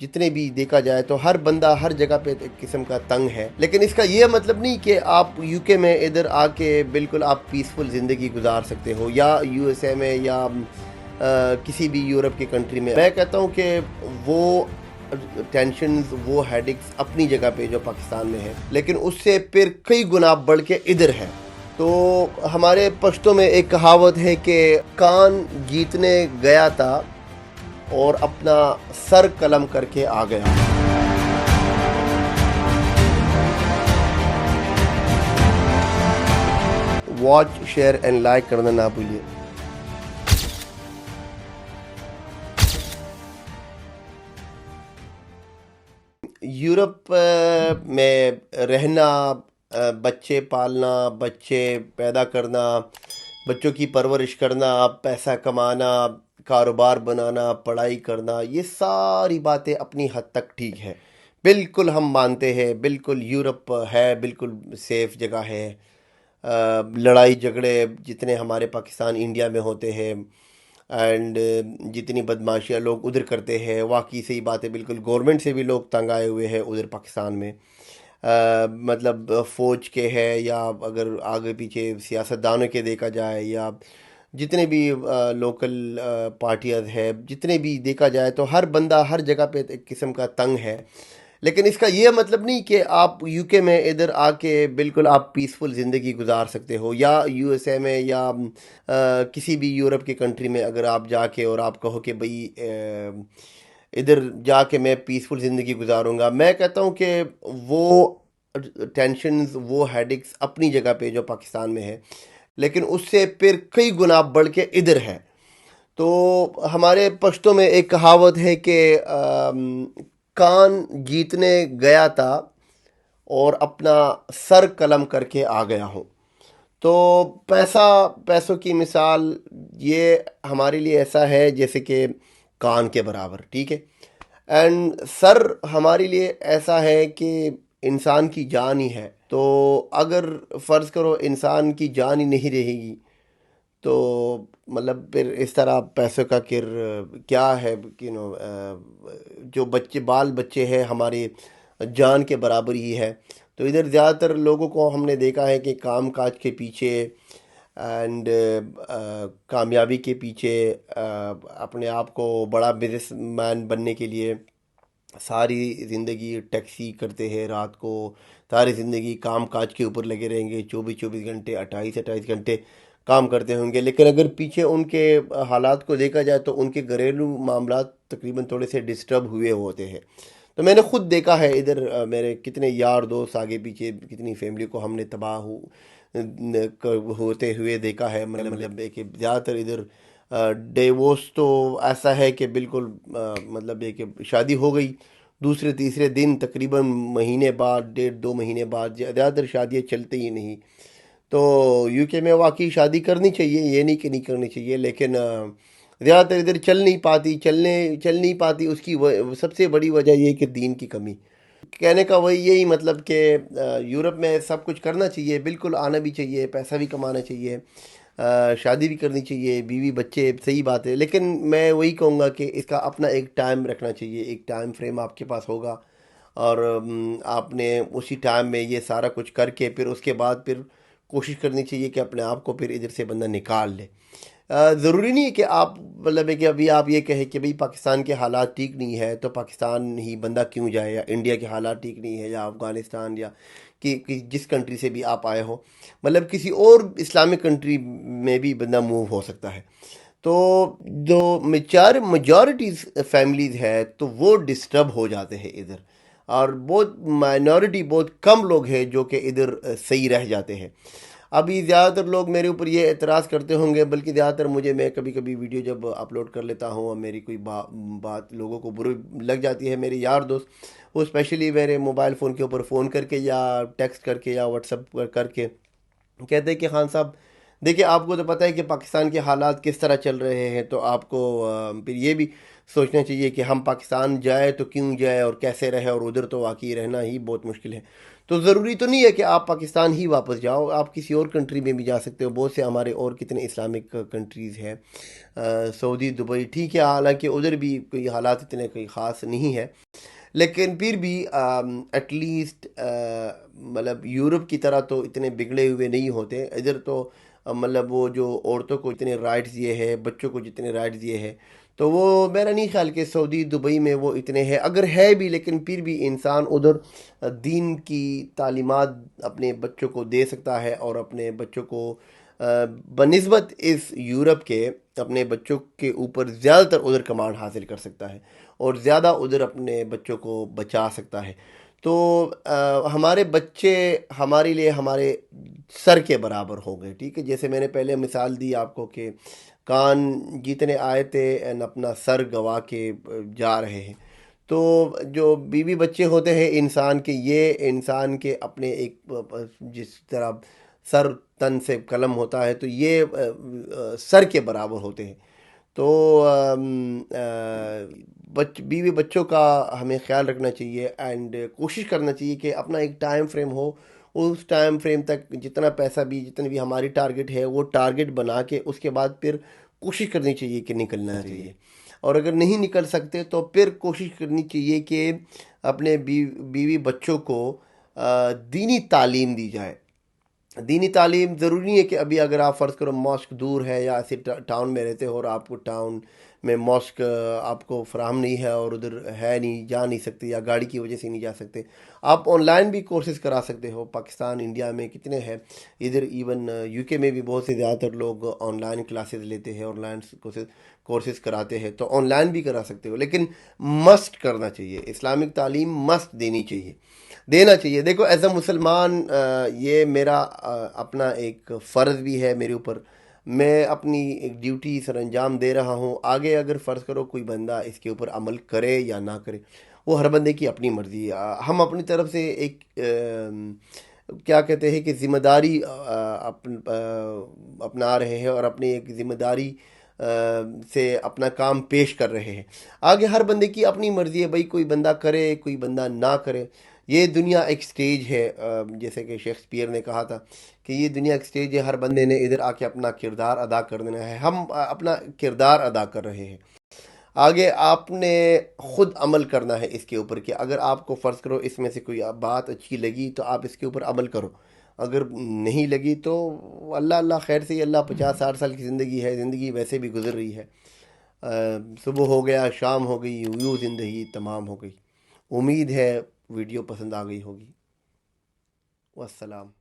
جتنے بھی دیکھا جائے تو ہر بندہ ہر جگہ پہ ایک قسم کا تنگ ہے، لیکن اس کا یہ مطلب نہیں کہ آپ یو کے میں ادھر آ کے بالکل آپ پیسفل زندگی گزار سکتے ہو، یا یو ایس اے میں، یا کسی بھی یورپ کی کنٹری میں۔ میں کہتا ہوں کہ وہ ٹینشنز، وہ ہیڈکس اپنی جگہ پہ جو پاکستان میں ہے، لیکن اس سے پھر کئی گنا بڑھ کے ادھر ہے۔ تو ہمارے پشتوں میں ایک کہاوت ہے کہ کان جیتنے گیا تھا اور اپنا سر قلم کر کے آ گیا۔ واچ، شیئر اینڈ لائک کرنا نہ بھولیے۔ یورپ میں رہنا، بچے پالنا، بچے پیدا کرنا، بچوں کی پرورش کرنا، پیسہ کمانا، کاروبار بنانا، پڑھائی کرنا، یہ ساری باتیں اپنی حد تک ٹھیک ہے، بالکل ہم مانتے ہیں، بالکل یورپ ہے، بالکل سیف جگہ ہے۔ لڑائی جھگڑے جتنے ہمارے پاکستان انڈیا میں ہوتے ہیں، اینڈ جتنی بدماشیاں لوگ ادھر کرتے ہیں، واقعی صحیح بات ہے، بالکل گورنمنٹ سے بھی لوگ تنگ آئے ہوئے ہیں ادھر پاکستان میں، مطلب فوج کے ہے، یا اگر آگے پیچھے سیاستدانوں کے دیکھا جائے، یا جتنے بھی لوکل پارٹیاں ہے، جتنے بھی دیکھا جائے تو ہر بندہ ہر جگہ پہ ایک قسم کا تنگ ہے، لیکن اس کا یہ مطلب نہیں کہ آپ یو کے میں ادھر آ کے بالکل آپ پیسفل زندگی گزار سکتے ہو، یا یو ایس اے میں، یا کسی بھی یورپ کی کنٹری میں اگر آپ جا کے اور آپ کہو کہ بھئی ادھر جا کے میں پیسفل زندگی گزاروں گا۔ میں کہتا ہوں کہ وہ ٹینشنز، وہ ہیڈکس اپنی جگہ پہ جو پاکستان میں ہے، لیکن اس سے پھر کئی گنا بڑھ کے ادھر ہے۔ تو ہمارے پشتوں میں ایک کہاوت ہے کہ کان جیتنے گیا تھا اور اپنا سر قلم کر کے آ گیا ہوں۔ تو پیسوں کی مثال یہ ہمارے لیے ایسا ہے جیسے کہ کان کے برابر، ٹھیک ہے، اینڈ سر ہمارے لیے ایسا ہے کہ انسان کی جان ہی ہے۔ تو اگر فرض کرو انسان کی جان ہی نہیں رہے گی تو مطلب پھر اس طرح پیسوں کا کیا ہے، جو بال بچے ہیں ہماری جان کے برابر ہی ہے۔ تو ادھر زیادہ تر لوگوں کو ہم نے دیکھا ہے کہ کام کاج کے پیچھے اینڈ کامیابی کے پیچھے، اپنے آپ کو بڑا بزنس مین بننے کے لیے ساری زندگی ٹیکسی کرتے ہیں، رات کو ساری زندگی کام کاج کے اوپر لگے رہیں گے، 24 گھنٹے، 28 گھنٹے کام کرتے ہوں گے، لیکن اگر پیچھے ان کے حالات کو دیکھا جائے تو ان کے گھریلو معاملات تقریباً تھوڑے سے ڈسٹرب ہوئے ہوتے ہیں۔ تو میں نے خود دیکھا ہے ادھر، میرے کتنے یار دوست آگے پیچھے، کتنی فیملی کو ہم نے تباہ ہوتے ہوئے دیکھا ہے، مطلب کہ زیادہ تر ادھر ڈیوورس تو ایسا ہے کہ بالکل مطلب کہ شادی ہو گئی دوسرے تیسرے دن، تقریباً مہینے بعد، 1.5-2 مہینے بعد، زیادہ تر شادیاں چلتے ہی نہیں۔ تو یو کے میں واقعی شادی کرنی چاہیے، یہ نہیں کہ نہیں کرنی چاہیے، لیکن زیادہ تر ادھر چل نہیں پاتی، اس کی سب سے بڑی وجہ یہ کہ دین کی کمی۔ کہنے کا وہی یہی مطلب کہ یورپ میں سب کچھ کرنا چاہیے، بالکل آنا بھی چاہیے، پیسہ بھی کمانا چاہیے، شادی بھی کرنی چاہیے، بیوی بچے، صحیح بات ہے، لیکن میں وہی کہوں گا کہ اس کا اپنا ایک ٹائم رکھنا چاہیے، ایک ٹائم فریم آپ کے پاس ہوگا، اور آپ نے اسی ٹائم میں یہ سارا کچھ کر کے پھر اس کے بعد پھر کوشش کرنی چاہیے کہ اپنے آپ کو پھر ادھر سے بندہ نکال لے۔ ضروری نہیں ہے کہ آپ مطلب ہے کہ ابھی آپ یہ کہیں کہ بھئی پاکستان کے حالات ٹھیک نہیں ہے تو پاکستان ہی بندہ کیوں جائے، یا انڈیا کے حالات ٹھیک نہیں ہے، یا افغانستان، یا کہ جس کنٹری سے بھی آپ آئے ہو، مطلب کسی اور اسلامک کنٹری میں بھی بندہ موو ہو سکتا ہے۔ تو جو میجورٹیز فیملیز ہے تو وہ ڈسٹرب ہو جاتے ہیں ادھر، اور بہت مائنورٹی، بہت کم لوگ ہیں جو کہ ادھر صحیح رہ جاتے ہیں۔ ابھی زیادہ تر لوگ میرے اوپر یہ اعتراض کرتے ہوں گے، بلکہ زیادہ تر میں کبھی کبھی ویڈیو جب اپلوڈ کر لیتا ہوں اور میری کوئی بات لوگوں کو بری لگ جاتی ہے، میرے یار دوست وہ اسپیشلی میرے موبائل فون کے اوپر فون کر کے، یا ٹیکسٹ کر کے، یا واٹس ایپ کر کے کہتے ہیں کہ خان صاحب دیکھیں، آپ کو تو پتہ ہے کہ پاکستان کے حالات کس طرح چل رہے ہیں، تو آپ کو پھر یہ بھی سوچنا چاہیے کہ ہم پاکستان جائے تو کیوں جائے اور کیسے رہے، اور ادھر تو واقعی رہنا ہی بہت مشکل ہے. تو ضروری تو نہیں ہے کہ آپ پاکستان ہی واپس جاؤ، آپ کسی اور کنٹری میں بھی جا سکتے ہو. بہت سے ہمارے اور کتنے اسلامک کنٹریز ہیں، سعودی، دبئی، ٹھیک ہے حالانکہ ادھر بھی کوئی حالات اتنے کوئی خاص نہیں ہے، لیکن پھر بھی ایٹ لیسٹ مطلب یورپ کی طرح تو اتنے بگڑے ہوئے نہیں ہوتے. ادھر تو مطلب وہ جو عورتوں کو اتنے رائٹس دیے ہیں، بچوں کو جتنے رائٹس دیے ہیں، تو وہ میرا نہیں خیال کہ سعودی دبئی میں وہ اتنے ہیں. اگر ہے بھی لیکن پھر بھی انسان ادھر دین کی تعلیمات اپنے بچوں کو دے سکتا ہے، اور اپنے بچوں کو بنسبت اس یورپ کے اپنے بچوں کے اوپر زیادہ تر ادھر کمانڈ حاصل کر سکتا ہے، اور زیادہ ادھر اپنے بچوں کو بچا سکتا ہے. تو ہمارے بچے ہمارے لیے ہمارے سر کے برابر ہو گئے. ٹھیک ہے، جیسے میں نے پہلے مثال دی آپ کو کہ کان جتنے آئے تھے and اپنا سر گوا کے جا رہے ہیں. تو جو بیوی بچے ہوتے ہیں انسان کے، یہ انسان کے اپنے ایک جس طرح سر تن سے قلم ہوتا ہے، تو یہ سر کے برابر ہوتے ہیں. تو بیوی بچوں کا ہمیں خیال رکھنا چاہیے، اینڈ کوشش کرنا چاہیے کہ اپنا ایک ٹائم فریم ہو، اس ٹائم فریم تک جتنا پیسہ بھی، جتنی بھی ہماری ٹارگٹ ہے، وہ ٹارگٹ بنا کے اس کے بعد پھر کوشش کرنی چاہیے کہ نکلنا چاہیے. اور اگر نہیں نکل سکتے تو پھر کوشش کرنی چاہیے کہ اپنے بیوی بچوں کو دینی تعلیم دی جائے. دینی تعلیم ضروری نہیں ہے کہ ابھی اگر آپ فرض کرو ماسک دور ہے یا ایسے ٹاؤن میں رہتے ہو اور آپ کو ٹاؤن میں ماسک آپ کو فراہم نہیں ہے اور ادھر ہے نہیں، جا نہیں سکتے یا گاڑی کی وجہ سے نہیں جا سکتے، آپ آن لائن بھی کورسز کرا سکتے ہو. پاکستان، انڈیا میں کتنے ہیں، ادھر ایون یو کے میں بھی بہت سے زیادہ تر لوگ آن لائن کلاسز لیتے ہیں، آن لائن کورسز کراتے ہیں، تو آن لائن بھی کرا سکتے ہو. لیکن مسٹ کرنا چاہیے، اسلامک تعلیم مسٹ دینا چاہیے. دیکھو ایز اے مسلمان یہ میرا اپنا ایک فرض بھی ہے میرے اوپر، میں اپنی ایک ڈیوٹی سر انجام دے رہا ہوں. آگے اگر فرض کرو کوئی بندہ اس کے اوپر عمل کرے یا نہ کرے، وہ ہر بندے کی اپنی مرضی ہے. ہم اپنی طرف سے ایک کیا کہتے ہیں کہ ذمہ داری اپنا رہے ہیں، اور اپنی ایک ذمہ داری سے اپنا کام پیش کر رہے ہیں. آگے ہر بندے کی اپنی مرضی ہے بھائی، کوئی بندہ کرے کوئی بندہ نہ کرے. یہ دنیا ایک سٹیج ہے، جیسے کہ شیکسپیئر نے کہا تھا کہ یہ دنیا ایک سٹیج ہے، ہر بندے نے ادھر آ کے اپنا کردار ادا کر دینا ہے. ہم اپنا کردار ادا کر رہے ہیں. آگے آپ نے خود عمل کرنا ہے اس کے اوپر، کہ اگر آپ کو فرض کرو اس میں سے کوئی بات اچھی لگی تو آپ اس کے اوپر عمل کرو، اگر نہیں لگی تو اللہ خیر سے ہی. اللہ 50-60 سال کی زندگی ہے، زندگی ویسے بھی گزر رہی ہے. صبح ہو گیا، شام ہو گئی، یوں زندگی تمام ہو گئی. امید ہے ویڈیو پسند آ گئی ہوگی. والسلام.